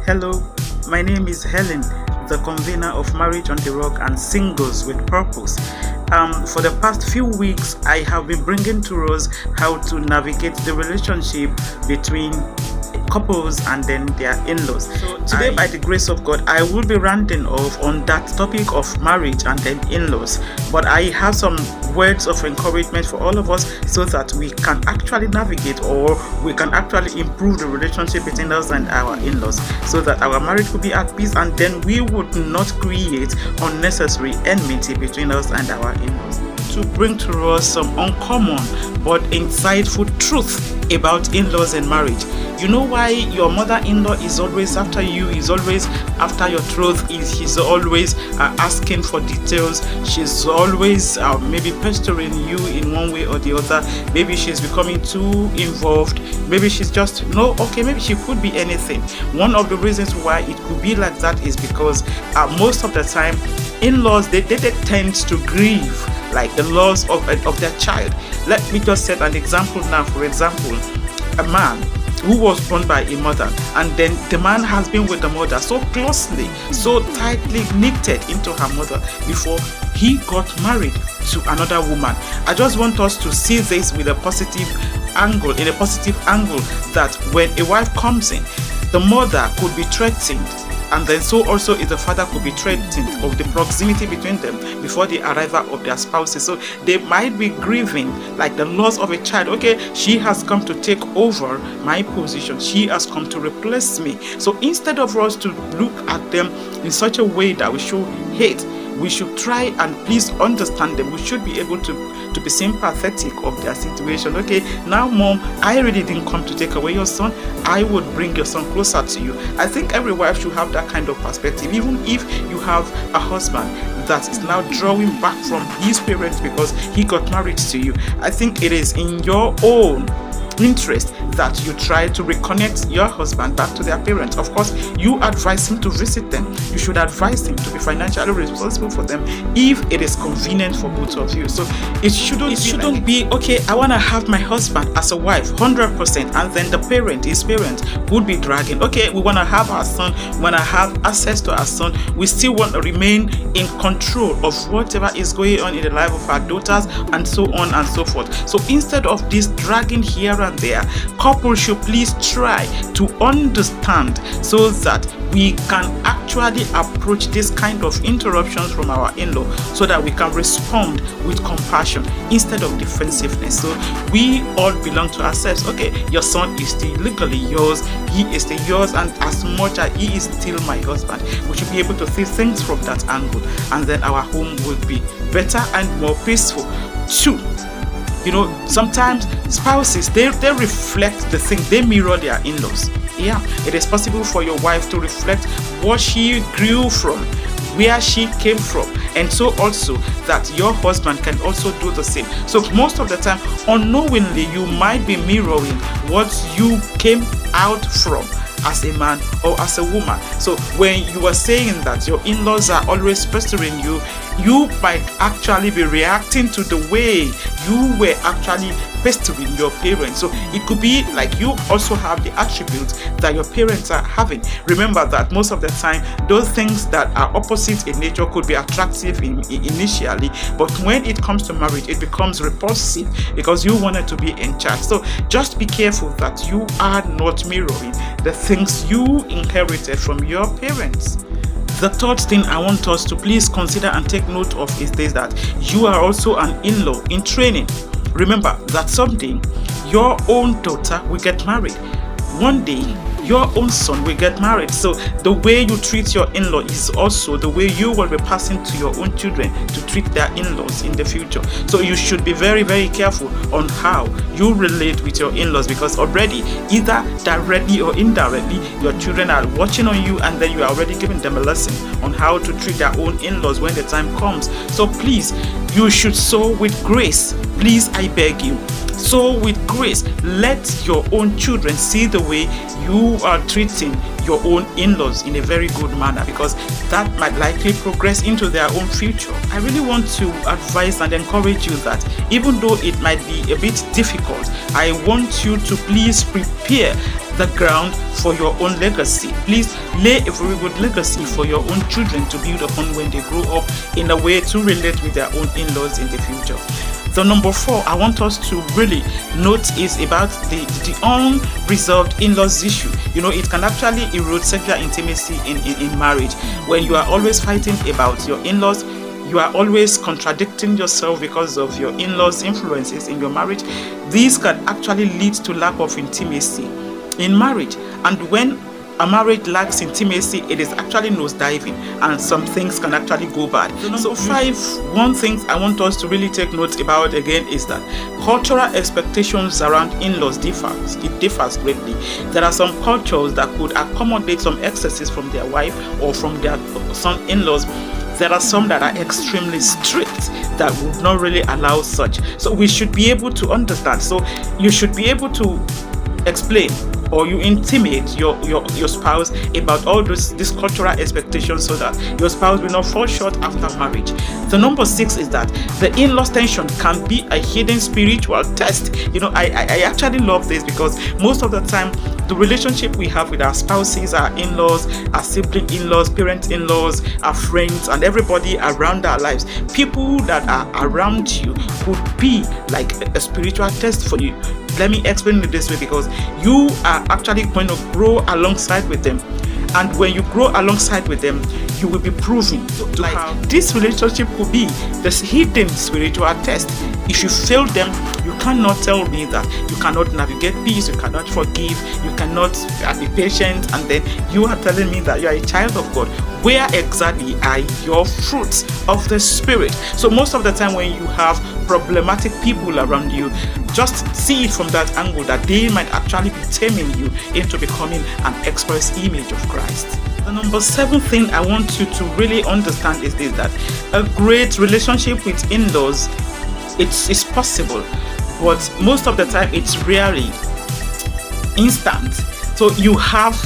Hello, my name is Helen, the convener of Marriage on the Rock and Singles with Purpose. For the past few weeks, I have been bringing to us how to navigate the relationship between couples and then their in-laws. So today, by the grace of God, I will be ranting off on that topic of marriage and then in-laws. But I have some words of encouragement for all of us so that we can actually navigate, or we can actually improve the relationship between us and our in-laws, so that our marriage will be at peace, and then we would not create unnecessary enmity between us and our in-laws. To bring to us some uncommon but insightful truth about in-laws and marriage. You know why your mother-in-law is always after you, is always after your truth, she's always asking for details, she's always maybe pestering you in one way or the other. Maybe she's becoming too involved, maybe she's just maybe she could be anything. One of the reasons why it could be like that is because most of the time in-laws they tend to grieve like the loss of their child. Let me just set an example now. For example, a man who was born by a mother, and then the man has been with the mother so closely, so tightly knitted into her mother before he got married to another woman. I just want us to see this with a positive angle, that when a wife comes in, the mother could be threatened, and then so also is the father could be threatened of the proximity between them before the arrival of their spouses. So they might be grieving like the loss of a child. Okay, she has come to take over my position, she has come to replace me. So instead of us to look at them in such a way that we show hate, we should try and please understand them. We should be able to be sympathetic of their situation. Okay, now mom, I really didn't come to take away your son, I would bring your son closer to you. I think every wife should have that kind of perspective. Even if you have a husband that is now drawing back from his parents because he got married to you, I think it is in your own interest that you try to reconnect your husband back to their parents. Of course, you advise him to visit them. You should advise him to be financially responsible for them if it is convenient for both of you. So it shouldn't be okay, I want to have my husband as a wife 100%, and then his parents would be dragging. Okay, we want to have our son, we want to have access to our son, we still want to remain in control of whatever is going on in the life of our daughters, and so on and so forth. So instead of this dragging here and there, couples should please try to understand so that we can actually approach this kind of interruptions from our in-law, so that we can respond with compassion instead of defensiveness. So we all belong to ourselves. Okay, your son is still legally yours, he is still yours, and as much as he is still my husband, we should be able to see things from that angle, and then our home will be better and more peaceful too. You know, sometimes spouses, they reflect the thing, they mirror their in-laws. Yeah, it is possible for your wife to reflect what she grew from, where she came from, and so also that your husband can also do the same. So most of the time, unknowingly, you might be mirroring what you came out from as a man or as a woman. So when you are saying that your in-laws are always pestering you, you might actually be reacting to the way you were actually pestering your parents. So it could be like you also have the attributes that your parents are having. Remember that most of the time, those things that are opposite in nature could be attractive initially, but when it comes to marriage, it becomes repulsive because you wanted to be in charge. So just be careful that you are not mirroring the things you inherited from your parents. The third thing I want us to please consider and take note of is this, that you are also an in-law in training. Remember that someday your own daughter will get married. One day your own son will get married. So the way you treat your in-law is also the way you will be passing to your own children to treat their in-laws in the future. So you should be very, very careful on how you relate with your in-laws, because already, either directly or indirectly, your children are watching on you, and then you are already giving them a lesson on how to treat their own in-laws when the time comes. So please, you should sow with grace. Please, I beg you, sow with grace. Let your own children see the way you are treating your own in-laws in a very good manner, because that might likely progress into their own future. I really want to advise and encourage you that even though it might be a bit difficult, I want you to please prepare the ground for your own legacy. Please lay a very good legacy for your own children to build upon when they grow up, in a way to relate with their own in-laws in the future. The number 4 I want us to really note is about the unresolved in-laws issue. It can actually erode sexual intimacy in marriage. When you are always fighting about your in-laws, you are always contradicting yourself because of your in-laws' influences in your marriage. These can actually lead to lack of intimacy in marriage. And when a marriage lacks intimacy, it is actually nosediving, and some things can actually go bad. So one thing I want us to really take note about again is that cultural expectations around in-laws differs. It differs greatly. There are some cultures that could accommodate some excesses from their wife or from their son-in-laws. There are some that are extremely strict that would not really allow such. So we should be able to understand. So you should be able to explain, or you intimate your spouse about all these cultural expectations, so that your spouse will not fall short after marriage. The number 6 is that the in-laws tension can be a hidden spiritual test. I actually love this, because most of the time the relationship we have with our spouses, our in-laws, our sibling in-laws, parent in-laws, our friends, and everybody around our lives, people that are around you, could be like a spiritual test for you. Let me explain it this way, because you are actually going to grow alongside with them. And when you grow alongside with them, you will be proven to have this relationship could be this hidden spiritual test. If you fail them, you cannot tell me that you cannot navigate peace, you cannot forgive, you cannot be patient, and then you are telling me that you are a child of God. Where exactly are your fruits of the Spirit? So most of the time when you have problematic people around you, just see it from that angle, that they might actually be taming you into becoming an express image of Christ. The number 7 thing I want you to really understand is this, that a great relationship with in-laws, it's possible, but most of the time it's rarely instant. So you have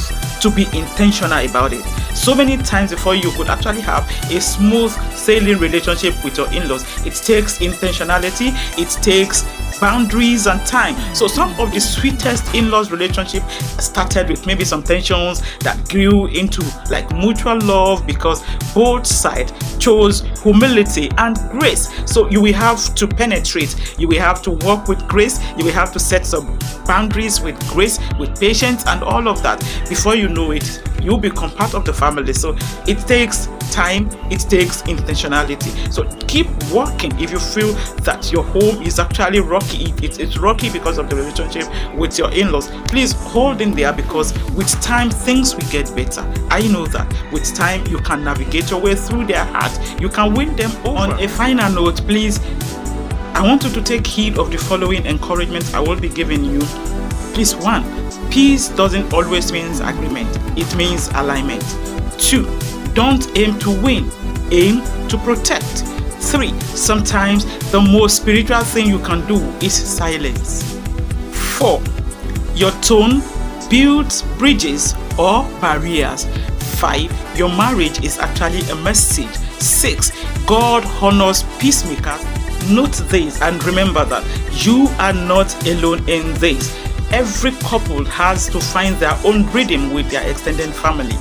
to be intentional about it. So many times before you could actually have a smooth sailing relationship with your in-laws, it takes intentionality, it takes boundaries and time. So some of the sweetest in-laws relationship started with maybe some tensions that grew into like mutual love, because both sides chose humility and grace. So you will have to penetrate, you will have to work with grace, you will have to set some boundaries with grace, with patience, and all of that. Before you know it, you'll become part of the family. So it takes time, it takes intentionality. So keep working. If you feel that your home is actually rocky, it's rocky because of the relationship with your in-laws, please hold in there, because with time things will get better. I know that with time you can navigate your way through their heart, you can win them over. On a final note, please, I want you to take heed of the following encouragement I will be giving you. Please, 1, peace doesn't always mean agreement, it means alignment. 2, don't aim to win, aim to protect. 3, sometimes the most spiritual thing you can do is silence. 4, your tone builds bridges or barriers. 5, your marriage is actually a message. 6, God honors peacemakers. Note this and remember that you are not alone in this. Every couple has to find their own rhythm with their extended family.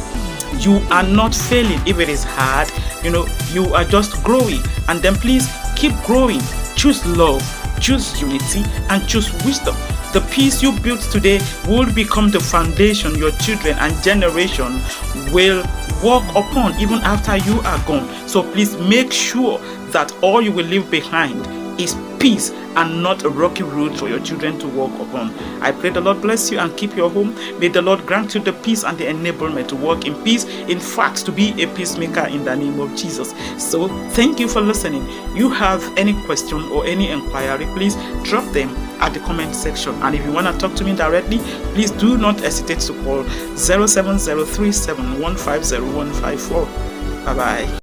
You are not failing if it is hard. You are just growing. And then please keep growing. Choose love, choose unity, and choose wisdom. The peace you build today will become the foundation your children and generation will walk upon even after you are gone. So please make sure that all you will leave behind is peace and not a rocky road for your children to walk upon. I pray the Lord bless you and keep your home. May the Lord grant you the peace and the enablement to walk in peace. In fact, to be a peacemaker in the name of Jesus. So thank you for listening. You have any question or any inquiry, please drop them at the comment section. And if you want to talk to me directly, please do not hesitate to call 07037150154. Bye bye.